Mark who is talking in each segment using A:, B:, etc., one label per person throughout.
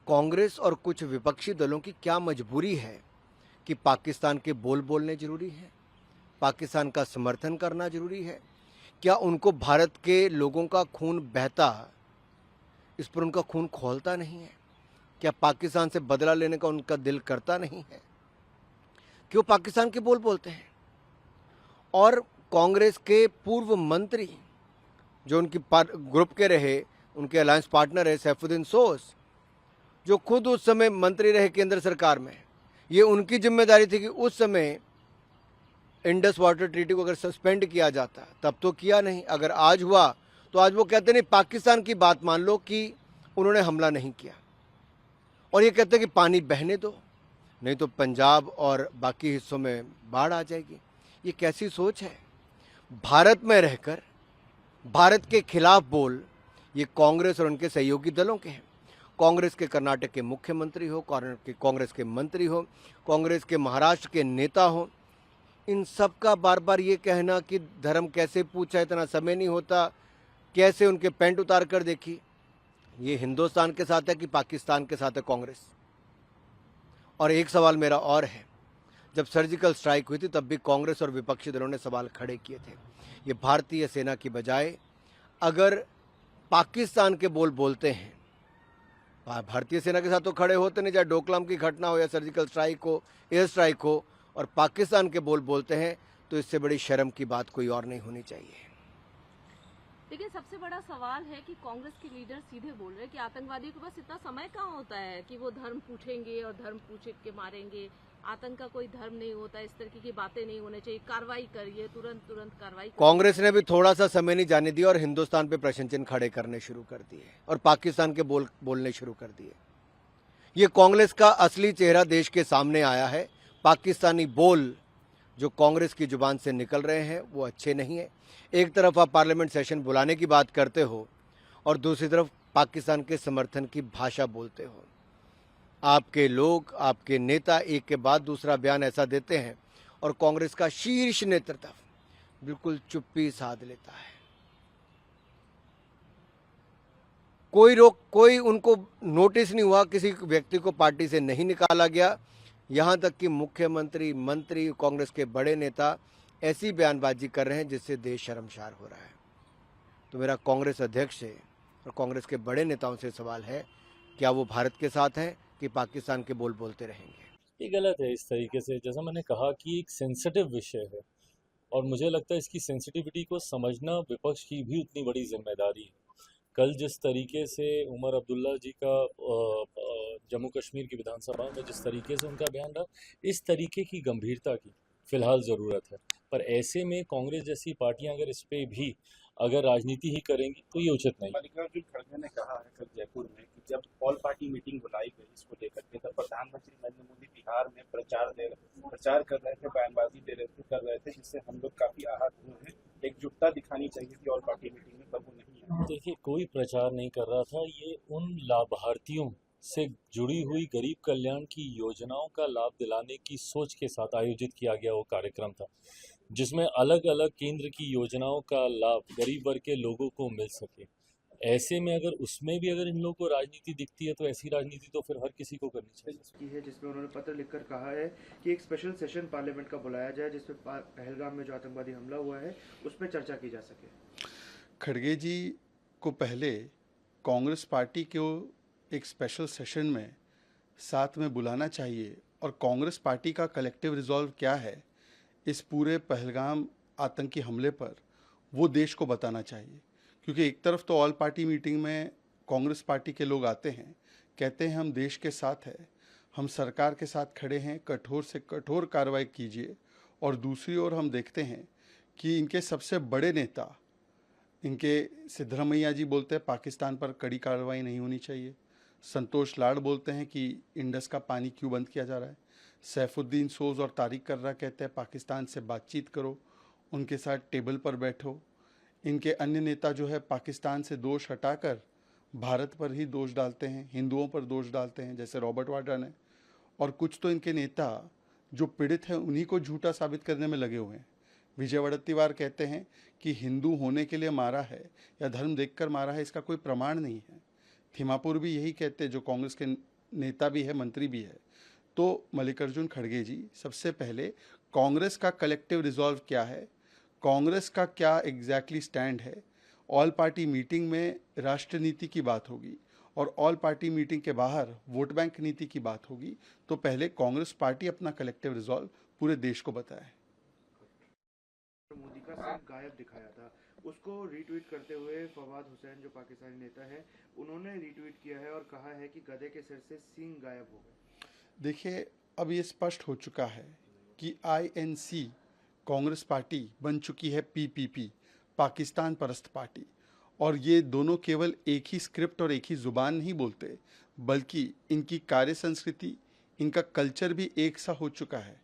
A: कांग्रेस और कुछ विपक्षी दलों की क्या मजबूरी है कि पाकिस्तान के बोल बोलने जरूरी है, पाकिस्तान का समर्थन करना जरूरी है? क्या उनको भारत के लोगों का खून बहता, इस पर उनका खून खौलता नहीं है? क्या पाकिस्तान से बदला लेने का उनका दिल करता नहीं है? क्यों पाकिस्तान के बोल बोलते हैं? और कांग्रेस के पूर्व मंत्री जो उनकी ग्रुप के रहे, उनके अलायंस पार्टनर है सैफुद्दीन सोस, जो खुद उस समय मंत्री रहे केंद्र सरकार में, ये उनकी जिम्मेदारी थी कि उस समय इंडस वाटर ट्रीटी को अगर सस्पेंड किया जाता, तब तो किया नहीं। अगर आज हुआ तो आज वो कहते नहीं पाकिस्तान की बात मान लो कि उन्होंने हमला नहीं किया, और ये कहते कि पानी बहने दो, नहीं तो पंजाब और बाकी हिस्सों में बाढ़ आ जाएगी। ये कैसी सोच है? भारत में रहकर भारत के खिलाफ बोल ये कांग्रेस और उनके सहयोगी दलों के हैं। कांग्रेस के कर्नाटक के मुख्यमंत्री हो, कांग्रेस के मंत्री हो, कांग्रेस के महाराष्ट्र के नेता हो, इन सब का बार बार ये कहना कि धर्म कैसे पूछा, इतना समय नहीं होता, कैसे उनके पैंट उतार कर देखी। ये हिंदुस्तान के साथ है कि पाकिस्तान के साथ है कांग्रेस? और एक सवाल मेरा और है, जब सर्जिकल स्ट्राइक हुई थी तब भी कांग्रेस और विपक्षी दलों ने सवाल खड़े किए थे। ये भारतीय सेना की बजाय अगर पाकिस्तान के बोल बोलते हैं, भारतीय सेना के साथ तो खड़े होते नहीं, चाहे डोकलाम की घटना हो या सर्जिकल स्ट्राइक हो, एयर स्ट्राइक हो, और पाकिस्तान के बोल बोलते हैं, तो इससे बड़ी शर्म की बात कोई और नहीं होनी चाहिए।
B: लेकिन सबसे बड़ा सवाल है कि कांग्रेस के लीडर सीधे बोल रहे हैं कि आतंकवादियों के पास इतना समय कहाँ होता है कि वो धर्म पूछेंगे और धर्म पूछ के मारेंगे। आतंक का कोई धर्म नहीं होता, इस तरह की बातें नहीं होनी चाहिए, कार्रवाई करिए, तुरंत कार्रवाई।
A: कांग्रेस ने भी थोड़ा सा समय नहीं जाने दिया और हिंदुस्तान पे प्रश्न चिन्ह खड़े करने शुरू कर दिए और पाकिस्तान के बोलने शुरू कर दिए। ये कांग्रेस का असली चेहरा देश के सामने आया है। पाकिस्तानी बोल जो कांग्रेस की जुबान से निकल रहे हैं वो अच्छे नहीं है। एक तरफ आप पार्लियामेंट सेशन बुलाने की बात करते हो और दूसरी तरफ पाकिस्तान के समर्थन की भाषा बोलते हो। आपके लोग, आपके नेता एक के बाद दूसरा बयान ऐसा देते हैं और कांग्रेस का शीर्ष नेतृत्व बिल्कुल चुप्पी साध लेता है। कोई उनको नोटिस नहीं हुआ, किसी व्यक्ति को पार्टी से नहीं निकाला गया। यहां तक कि मुख्यमंत्री, मंत्री, कांग्रेस के बड़े नेता ऐसी बयानबाजी कर रहे हैं जिससे देश शर्मसार हो रहा है। तो मेरा कांग्रेस अध्यक्ष से और कांग्रेस के बड़े नेताओं से सवाल है, क्या वो भारत के साथ हैं कि पाकिस्तान के बोल बोलते रहेंगे?
C: ये गलत है इस तरीके से। जैसा मैंने कहा कि एक सेंसिटिव विषय है और मुझे लगता है इसकी सेंसिटिविटी को समझना विपक्ष की भी उतनी बड़ी जिम्मेदारी है। कल जिस तरीके से उमर अब्दुल्ला जी का जम्मू कश्मीर की विधानसभा में जिस तरीके से उनका बयान रहा, इस तरीके की गंभीरता की फिलहाल ज़रूरत है। पर ऐसे में कांग्रेस जैसी पार्टियां अगर इस पे भी अगर राजनीति ही करेंगी तो ये उचित नहीं।
D: मल्लिकार्जुन खड़गे ने कहा है कल जयपुर में कि जब ऑल पार्टी मीटिंग बुलाई गई इसको लेकर के, तब प्रधानमंत्री नरेंद्र मोदी बिहार में प्रचार कर रहे थे, बयानबाजी कर रहे थे, जिससे हम लोग काफी आहत हुए हैं। एकजुटता दिखानी चाहिए थी ऑल पार्टी मीटिंग में, पर वो नहीं है।
C: देखिए, कोई प्रचार नहीं कर रहा था। ये उन लाभार्थियों से जुड़ी हुई गरीब कल्याण की योजनाओं का लाभ दिलाने की सोच के साथ आयोजित किया गया वो कार्यक्रम था, जिसमें अलग अलग केंद्र की योजनाओं का लाभ गरीब वर्ग के लोगों को मिल सके। ऐसे में अगर उसमें भी अगर इन लोगों को राजनीति दिखती है तो ऐसी राजनीति तो फिर हर किसी को करनी चाहिए।
E: जिसमें उन्होंने पत्र लिखकर कहा है कि एक स्पेशल सेशन पार्लियामेंट का बुलाया जाए जिसमें पहलगाम में जो आतंकवादी हमला हुआ है उस पर चर्चा की जा सके।
F: खड़गे जी को पहले कांग्रेस पार्टी को एक स्पेशल सेशन में साथ में बुलाना चाहिए और कांग्रेस पार्टी का कलेक्टिव रिजॉल्व क्या है इस पूरे पहलगाम आतंकी हमले पर वो देश को बताना चाहिए। क्योंकि एक तरफ तो ऑल पार्टी मीटिंग में कांग्रेस पार्टी के लोग आते हैं, कहते हैं हम देश के साथ हैं, हम सरकार के साथ खड़े हैं, कठोर से कठोर कार्रवाई कीजिए, और दूसरी ओर हम देखते हैं कि इनके सबसे बड़े नेता, इनके सिद्धरामैया जी बोलते हैं पाकिस्तान पर कड़ी कार्रवाई नहीं होनी चाहिए। संतोष लाड बोलते हैं कि इंडस का पानी क्यों बंद किया जा रहा है। सैफुद्दीन सोज और तारिक कर्रा कहते हैं पाकिस्तान से बातचीत करो, उनके साथ टेबल पर बैठो। इनके अन्य नेता जो है पाकिस्तान से दोष हटाकर भारत पर ही दोष डालते हैं, हिंदुओं पर दोष डालते हैं, जैसे रॉबर्ट वाड्रा ने। और कुछ तो इनके नेता जो पीड़ित हैं उन्हीं को झूठा साबित करने में लगे हुए हैं। विजय वड़त्तीवार कहते हैं कि हिंदू होने के लिए मारा है या धर्म देखकर मारा है, इसका कोई प्रमाण नहीं है। थिमापुर भी यही कहते हैं, जो कांग्रेस के नेता भी है, मंत्री भी है। तो मल्लिकार्जुन खड़गे जी, सबसे पहले कांग्रेस का कलेक्टिव रिजॉल्व क्या है, कांग्रेस का क्या एग्जैक्टली स्टैंड है। ऑल पार्टी मीटिंग में राष्ट्र नीति की बात होगी और ऑल पार्टी मीटिंग के बाहर वोट बैंक नीति की बात होगी। तो पहले कांग्रेस पार्टी अपना कलेक्टिव रिजॉल्व पूरे देश को बताए।
E: मोदी का सिर गायब दिखाया था, उसको रीट्वीट करते हुए फवाद हुसैन जो पाकिस्तानी नेता है उन्होंने रीट्वीट किया है और कहा है कि गधे के सिर से सींग गायब हो गए।
F: देखिए, अब ये स्पष्ट हो चुका है कि आईएनसी कांग्रेस पार्टी बन चुकी है पीपीपी, पाकिस्तान परस्त पार्टी। और ये दोनों केवल एक ही स्क्रिप्ट और एक ही ज़ुबान नहीं बोलते, बल्कि इनकी कार्य संस्कृति, इनका कल्चर भी एक सा हो चुका है।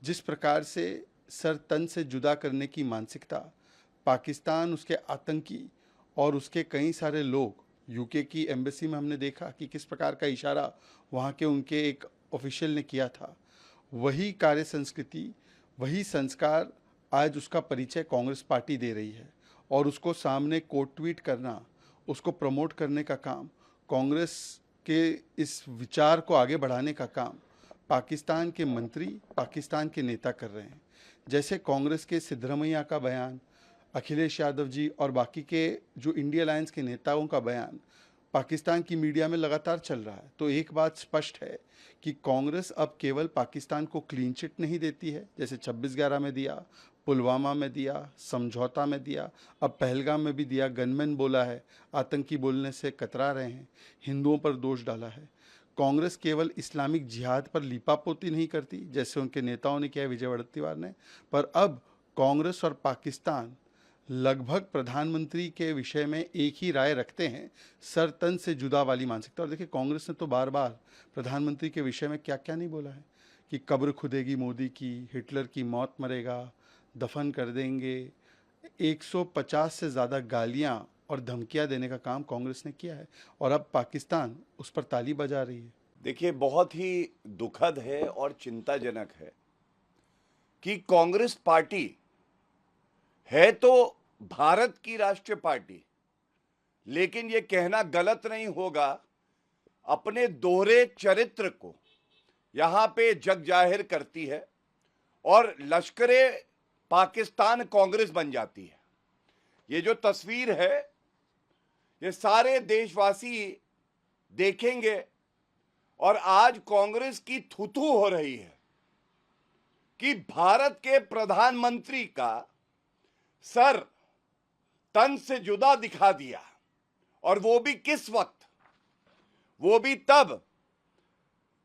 F: जिस प्रकार से सर तन से जुदा करने की मानसिकता पाकिस्तान, उसके आतंकी और उसके कई सारे लोग, यूके की एम्बेसी में हमने देखा कि किस प्रकार का इशारा वहाँ के उनके एक ऑफिशियल ने किया था, वही कार्य संस्कृति, वही संस्कार आज उसका परिचय कांग्रेस पार्टी दे रही है। और उसको सामने कोट ट्वीट करना, उसको प्रमोट करने का काम, कांग्रेस के इस विचार को आगे बढ़ाने का काम पाकिस्तान के मंत्री, पाकिस्तान के नेता कर रहे हैं। जैसे कांग्रेस के सिद्धरमैया का बयान, अखिलेश यादव जी और बाकी के जो इंडिया अलायंस के नेताओं का बयान पाकिस्तान की मीडिया में लगातार चल रहा है। तो एक बात स्पष्ट है कि कांग्रेस अब केवल पाकिस्तान को क्लीन चिट नहीं देती है, जैसे 26/11 में दिया, पुलवामा में दिया, समझौता में दिया, अब पहलगाम में भी दिया, गनमैन बोला है, आतंकी बोलने से कतरा रहे हैं, हिंदुओं पर दोष डाला है। कांग्रेस केवल इस्लामिक जिहाद पर लीपापोती नहीं करती, जैसे उनके नेताओं ने किया, विजय वड़त्तीवार ने, पर अब कांग्रेस और पाकिस्तान लगभग प्रधानमंत्री के विषय में एक ही राय रखते हैं, सर तन से जुदा वाली मानसिकता। और देखिए, कांग्रेस ने तो बार बार प्रधानमंत्री के विषय में क्या क्या नहीं बोला है कि कब्र खुदेगी मोदी की, हिटलर की मौत मरेगा, दफन कर देंगे। 150 से ज़्यादा गालियां और धमकियां देने का काम कांग्रेस ने किया है और अब पाकिस्तान उस पर ताली बजा रही है।
G: देखिए, बहुत ही दुखद है और चिंताजनक है कि कांग्रेस पार्टी है तो भारत की राष्ट्रीय पार्टी, लेकिन यह कहना गलत नहीं होगा, अपने दोहरे चरित्र को यहां पे जग जाहिर करती है और लश्करे पाकिस्तान कांग्रेस बन जाती है। ये जो तस्वीर है, ये सारे देशवासी देखेंगे और आज कांग्रेस की थुथु हो रही है कि भारत के प्रधानमंत्री का सर तन से जुदा दिखा दिया, और वो भी किस वक्त? वो भी तब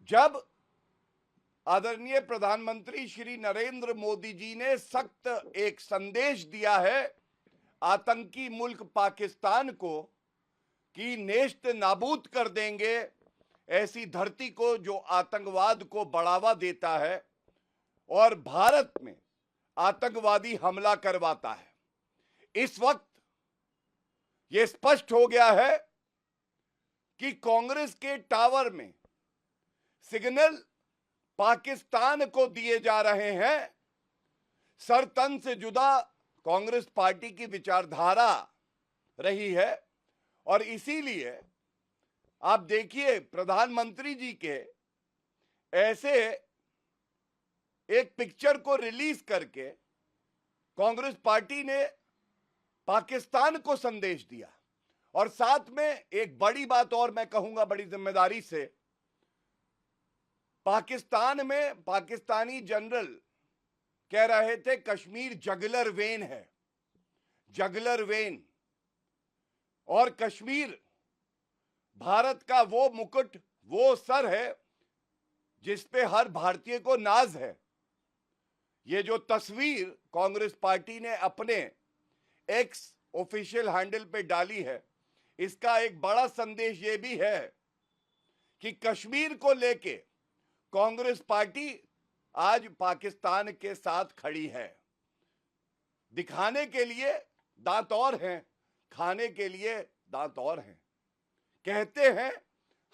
G: जब आदरणीय प्रधानमंत्री श्री नरेंद्र मोदी जी ने सख्त एक संदेश दिया है आतंकी मुल्क पाकिस्तान को कि नेस्त नाबूद कर देंगे ऐसी धरती को जो आतंकवाद को बढ़ावा देता है और भारत में आतंकवादी हमला करवाता है। इस वक्त यह स्पष्ट हो गया है कि कांग्रेस के टावर में सिग्नल पाकिस्तान को दिए जा रहे हैं। सर तन से जुदा कांग्रेस पार्टी की विचारधारा रही है और इसीलिए आप देखिए, प्रधानमंत्री जी के ऐसे एक पिक्चर को रिलीज करके कांग्रेस पार्टी ने पाकिस्तान को संदेश दिया। और साथ में एक बड़ी बात और मैं कहूंगा बड़ी जिम्मेदारी से, पाकिस्तान में पाकिस्तानी जनरल कह रहे थे कश्मीर जगलर वेन है, जगलर वेन, और कश्मीर भारत का वो मुकुट, वो सर है जिस पे हर भारतीय को नाज है। ये जो तस्वीर कांग्रेस पार्टी ने अपने एक्स ऑफिशियल हैंडल पे डाली है, इसका एक बड़ा संदेश ये भी है कि कश्मीर को लेके कांग्रेस पार्टी आज पाकिस्तान के साथ खड़ी है। दिखाने के लिए दांत और हैं, खाने के लिए दांत और हैं। कहते हैं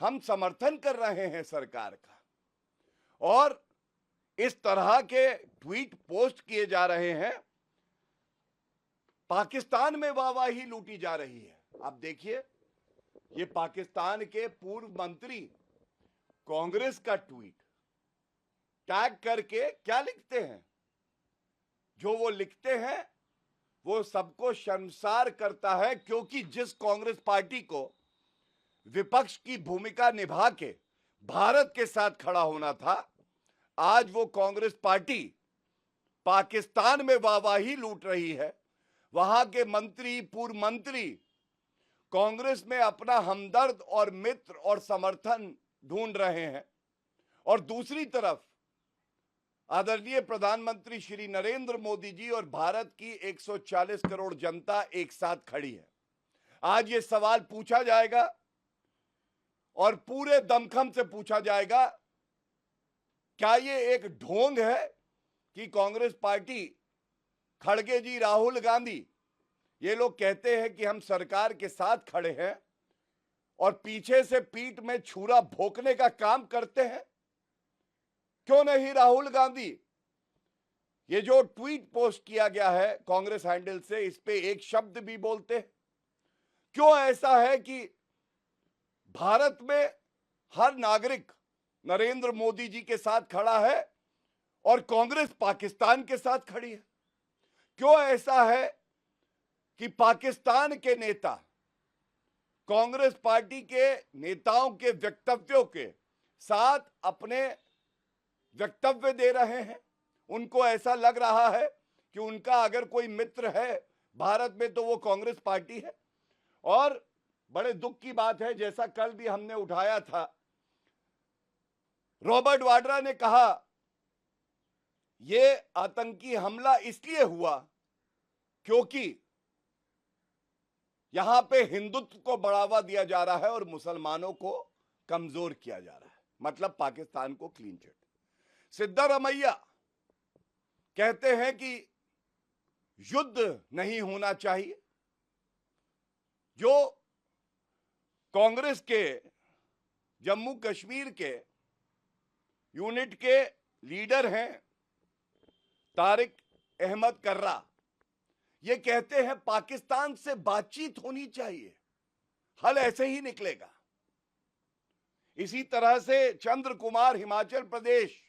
G: हम समर्थन कर रहे हैं सरकार का, और इस तरह के ट्वीट पोस्ट किए जा रहे हैं, पाकिस्तान में वाहवाही लूटी जा रही है। आप देखिए, ये पाकिस्तान के पूर्व मंत्री कांग्रेस का ट्वीट टैग करके क्या लिखते हैं? जो वो लिखते हैं वो सबको शर्मसार करता है, क्योंकि जिस कांग्रेस पार्टी को विपक्ष की भूमिका निभा के भारत के साथ खड़ा होना था, आज वो कांग्रेस पार्टी पाकिस्तान में वाहवाही लूट रही है। वहां के मंत्री, पूर्व मंत्री कांग्रेस में अपना हमदर्द और मित्र और समर्थन ढूंढ रहे हैं, और दूसरी तरफ आदरणीय प्रधानमंत्री श्री नरेंद्र मोदी जी और भारत की 140 करोड़ जनता एक साथ खड़ी है। आज ये सवाल पूछा जाएगा और पूरे दमखम से पूछा जाएगा, क्या ये एक ढोंग है कि कांग्रेस पार्टी, खड़गे जी, राहुल गांधी, ये लोग कहते हैं कि हम सरकार के साथ खड़े हैं और पीछे से पीठ में छुरा भोंकने का काम करते हैं? क्यों नहीं राहुल गांधी? ये जो ट्वीट पोस्ट किया गया है कांग्रेस हैंडल से, इस पे एक शब्द भी बोलते हैं? क्यों ऐसा है कि भारत में हर नागरिक नरेंद्र मोदी जी के साथ खड़ा है और कांग्रेस पाकिस्तान के साथ खड़ी है? क्यों ऐसा है कि पाकिस्तान के नेता कांग्रेस पार्टी के नेताओं के वक्तव्यों के साथ अपने वक्तव्य दे रहे हैं? उनको ऐसा लग रहा है कि उनका अगर कोई मित्र है भारत में तो वो कांग्रेस पार्टी है। और बड़े दुख की बात है, जैसा कल भी हमने उठाया था, रॉबर्ट वाड्रा ने कहा ये आतंकी हमला इसलिए हुआ क्योंकि यहां पे हिंदुत्व को बढ़ावा दिया जा रहा है और मुसलमानों को कमजोर किया जा रहा है, मतलब पाकिस्तान को क्लीन चिट। सिद्धारमैया कहते हैं कि युद्ध नहीं होना चाहिए। जो कांग्रेस के जम्मू कश्मीर के यूनिट के लीडर हैं तारिक अहमद कर्रा, ये कहते हैं पाकिस्तान से बातचीत होनी चाहिए, हल ऐसे ही निकलेगा। इसी तरह से चंद्र कुमार हिमाचल प्रदेश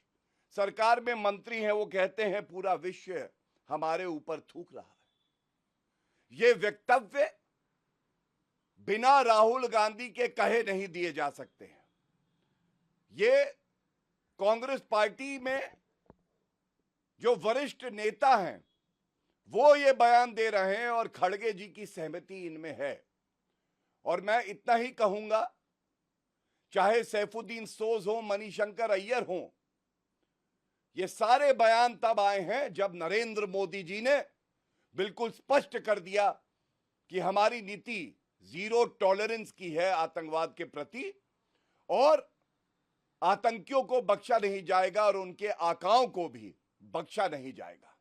G: सरकार में मंत्री हैं, वो कहते हैं पूरा विश्व हमारे ऊपर थूक रहा है। ये वक्तव्य बिना राहुल गांधी के कहे नहीं दिए जा सकते हैं। ये कांग्रेस पार्टी में जो वरिष्ठ नेता हैं वो ये बयान दे रहे हैं और खड़गे जी की सहमति इनमें है। और मैं इतना ही कहूंगा, चाहे सैफुद्दीन सोज हो, मणिशंकर अय्यर हो, ये सारे बयान तब आए हैं जब नरेंद्र मोदी जी ने बिल्कुल स्पष्ट कर दिया कि हमारी नीति जीरो टॉलरेंस की है आतंकवाद के प्रति, और आतंकियों को बख्शा नहीं जाएगा और उनके आकाओं को भी बख्शा नहीं जाएगा।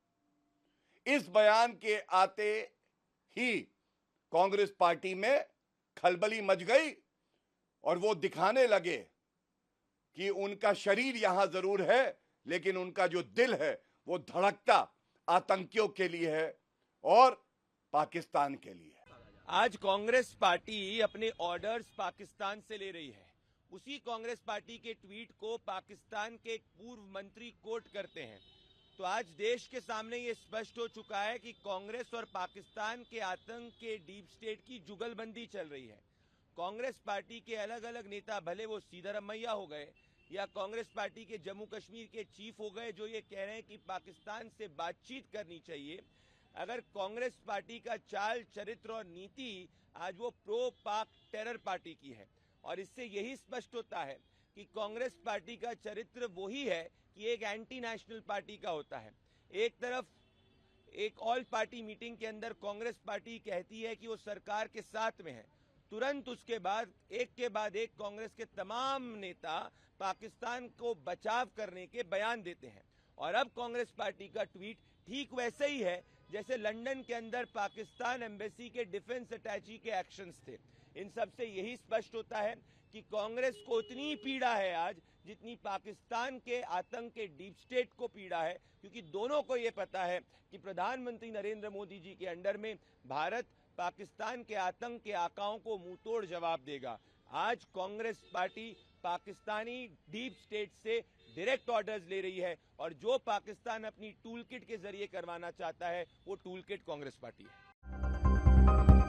G: इस बयान के आते ही कांग्रेस पार्टी में खलबली मच गई और वो दिखाने लगे कि उनका शरीर यहां जरूर है, लेकिन उनका जो दिल है वो धड़कता आतंकियों के लिए है और पाकिस्तान के लिए है।
H: आज कांग्रेस पार्टी अपने ऑर्डर्स पाकिस्तान से ले रही है। उसी कांग्रेस पार्टी के ट्वीट को पाकिस्तान के एक पूर्व मंत्री कोट करते हैं। तो आज देश के सामने ये स्पष्ट हो चुका है कि कांग्रेस और पाकिस्तान के आतंक के डीप स्टेट की जुगलबंदी चल रही है। कांग्रेस पार्टी के अलग अलग नेता, भले वो सिद्धारमैया हो गए या कांग्रेस पार्टी के जम्मू कश्मीर के चीफ हो गए, जो ये कह रहे हैं कि पाकिस्तान से बातचीत करनी चाहिए। अगर कांग्रेस पार्टी का चाल, चरित्र और नीति आज वो प्रो पाक टेरर पार्टी की है, और इससे यही स्पष्ट होता है कि कांग्रेस पार्टी का चरित्र वही है कि एक एंटी नेशनल पार्टी का होता है। एक तरफ एक ऑल पार्टी मीटिंग के अंदर कांग्रेस पार्टी कहती है कि वो सरकार के साथ में है, तुरंत उसके बाद एक के बाद एक कांग्रेस के तमाम नेता पाकिस्तान को बचाव करने के बयान देते हैं। और अब कांग्रेस पार्टी का ट्वीट ठीक वैसे ही है जैसे लंदन के अंदर पाकिस्तान एम्बेसी के डिफेंस अटैची के एक्शंस थे। इन सब से यही स्पष्ट होता है कि कांग्रेस को उतनी पीड़ा है आज जितनी पाकिस्तान के आतंक के डीप स्टेट को पीड़ा है, क्योंकि दोनों को ये पता है कि प्रधानमंत्री नरेंद्र मोदी जी के अंडर में भारत पाकिस्तान के आतंक के आकाओं को मुंहतोड़ जवाब देगा। आज Congress party Pakistani deep state से डायरेक्ट ऑर्डर्स ले रही है और जो पाकिस्तान अपनी टूल किट के जरिए करवाना चाहता है वो टूल किट कांग्रेस पार्टी है।